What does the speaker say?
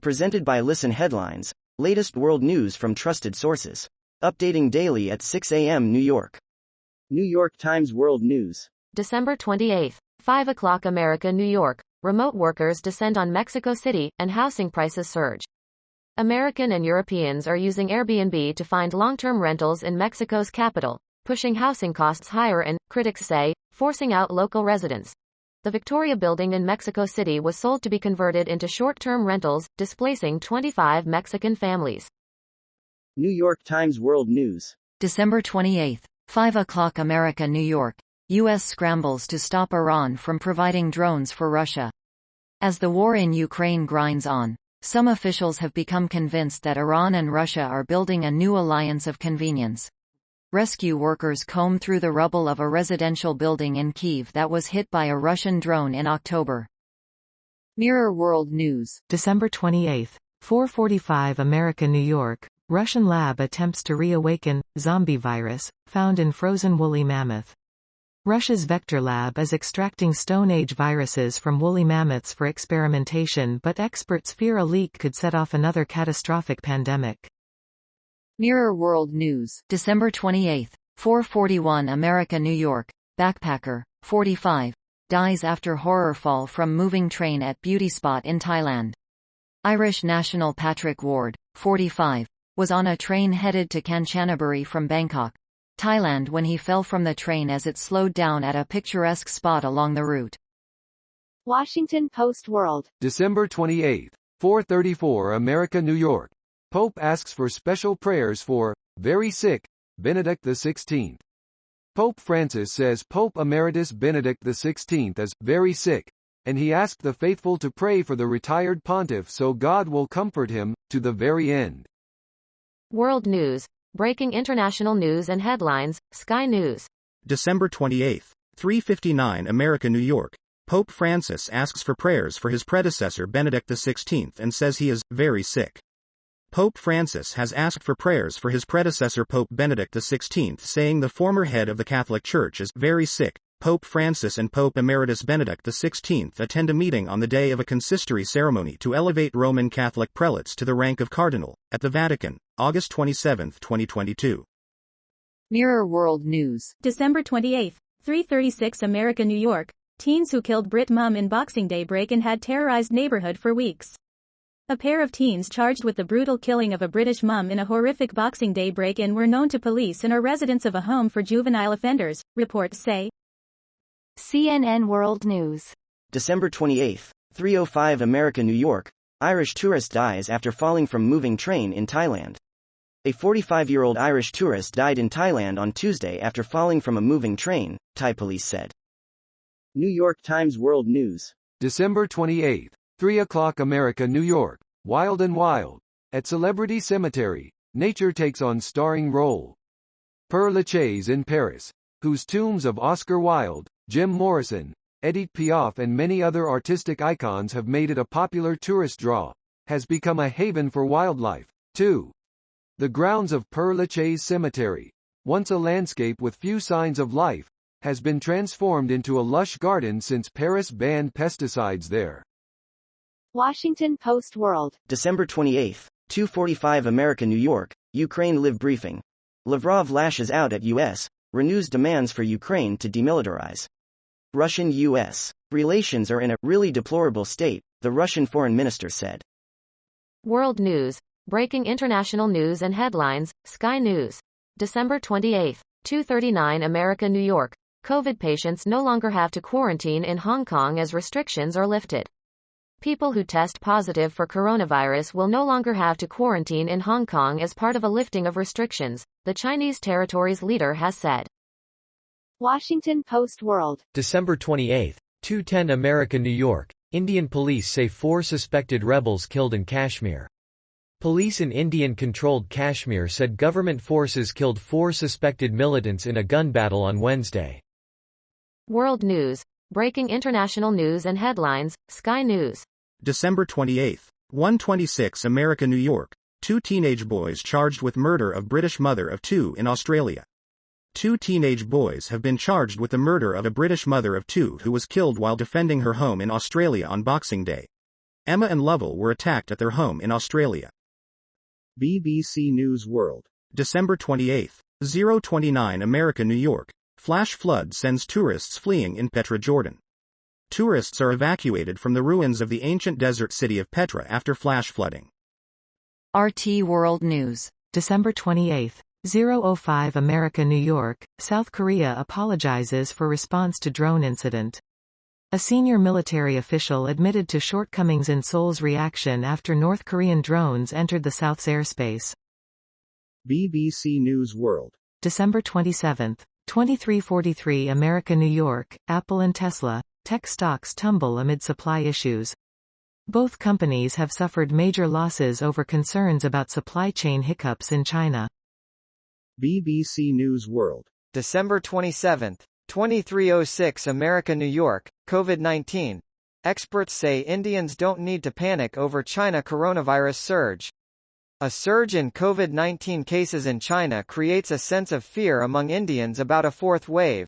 Presented by Listen Headlines, latest world news from trusted sources. Updating daily at 6 a.m. New York. New York Times World News. December 28, 5 o'clock America, New York. Remote workers descend on Mexico City, and housing prices surge. American and Europeans are using Airbnb to find long-term rentals in Mexico's capital, pushing housing costs higher and, critics say, forcing out local residents. The Victoria building in Mexico City was sold to be converted into short-term rentals, displacing 25 Mexican families. New York Times World News. December 28, 5 o'clock America, New York. U.S. scrambles to stop Iran from providing drones for Russia. As the war in Ukraine grinds on, some officials have become convinced that Iran and Russia are building a new alliance of convenience. Rescue workers comb through the rubble of a residential building in Kyiv that was hit by a Russian drone in October. Mirror World News. December 28, 4:45 America, New York. Russian lab attempts to reawaken zombie virus found in frozen woolly mammoth. Russia's Vector Lab is extracting Stone Age viruses from woolly mammoths for experimentation, but experts fear a leak could set off another catastrophic pandemic. Mirror World News. December 28, 4:41 America, New York. Backpacker, 45, dies after horror fall from moving train at beauty spot in Thailand. Irish national Patrick Ward, 45, was on a train headed to Kanchanaburi from Bangkok, Thailand when he fell from the train as it slowed down at a picturesque spot along the route. Washington Post World. December 28, 4:34 America, New York. Pope asks for special prayers for very sick Benedict XVI. Pope Francis says Pope Emeritus Benedict XVI is very sick, and he asked the faithful to pray for the retired pontiff so God will comfort him to the very end. World News. Breaking international news and headlines. Sky News. December 28, 3:59 America, New York. Pope Francis asks for prayers for his predecessor Benedict XVI and says he is very sick. Pope Francis has asked for prayers for his predecessor Pope Benedict XVI, saying the former head of the Catholic Church is very sick. Pope Francis and Pope Emeritus Benedict XVI attend a meeting on the day of a consistory ceremony to elevate Roman Catholic prelates to the rank of cardinal, at the Vatican, August 27, 2022. Mirror World News. December 28, 3:36 America, New York. Teens who killed Brit mum in Boxing Day break-in had terrorized neighborhood for weeks. A pair of teens charged with the brutal killing of a British mum in a horrific Boxing Day break-in were known to police and are residents of a home for juvenile offenders, reports say. CNN World News. December 28, 3:05 America, New York. Irish tourist dies after falling from moving train in Thailand. A 45-year-old Irish tourist died in Thailand on Tuesday after falling from a moving train, Thai police said. New York Times World News. December 28, 3 o'clock America, New York. Wild and Wild. At Celebrity Cemetery, nature takes on starring role. Père Lachaise in Paris, whose tombs of Oscar Wilde, Jim Morrison, Edith Piaf and many other artistic icons have made it a popular tourist draw, has become a haven for wildlife, too. The grounds of Père Lachaise Cemetery, once a landscape with few signs of life, has been transformed into a lush garden since Paris banned pesticides there. Washington Post World. December 28, 2:45 America, New York. Ukraine Live briefing. Lavrov lashes out at U.S., renews demands for Ukraine to demilitarize. Russian-U.S. relations are in a really deplorable state, the Russian foreign minister said. World News. Breaking international news and headlines. Sky News. December 28, 2:39 America, New York. COVID patients no longer have to quarantine in Hong Kong as restrictions are lifted. People who test positive for coronavirus will no longer have to quarantine in Hong Kong as part of a lifting of restrictions, the Chinese territory's leader has said. Washington Post World. December 28, 2:10 America, New York. Indian police say 4 suspected rebels killed in Kashmir. Police in Indian-controlled Kashmir said government forces killed 4 suspected militants in a gun battle on Wednesday. World News. Breaking international news and headlines. Sky News. December 28, 1:26 America, New York. 2 teenage boys charged with murder of British mother of 2 in Australia. 2 teenage boys have been charged with the murder of a British mother of 2 who was killed while defending her home in Australia on Boxing Day. Emma and Lovell were attacked at their home in Australia. BBC News World. December 28. 029 America, New York. Flash flood sends tourists fleeing in Petra, Jordan. Tourists are evacuated from the ruins of the ancient desert city of Petra after flash flooding. RT World News. December 28. 005 America, New York. South Korea apologizes for response to drone incident. A senior military official admitted to shortcomings in Seoul's reaction after North Korean drones entered the South's airspace. BBC News World. December 27. 2343 America, New York. Apple and Tesla. Tech stocks tumble amid supply issues. Both companies have suffered major losses over concerns about supply chain hiccups in China. BBC News World. December 27, 2306 America, New York. COVID-19. Experts say Indians don't need to panic over China coronavirus surge. A surge in COVID-19 cases in China creates a sense of fear among Indians about a fourth wave.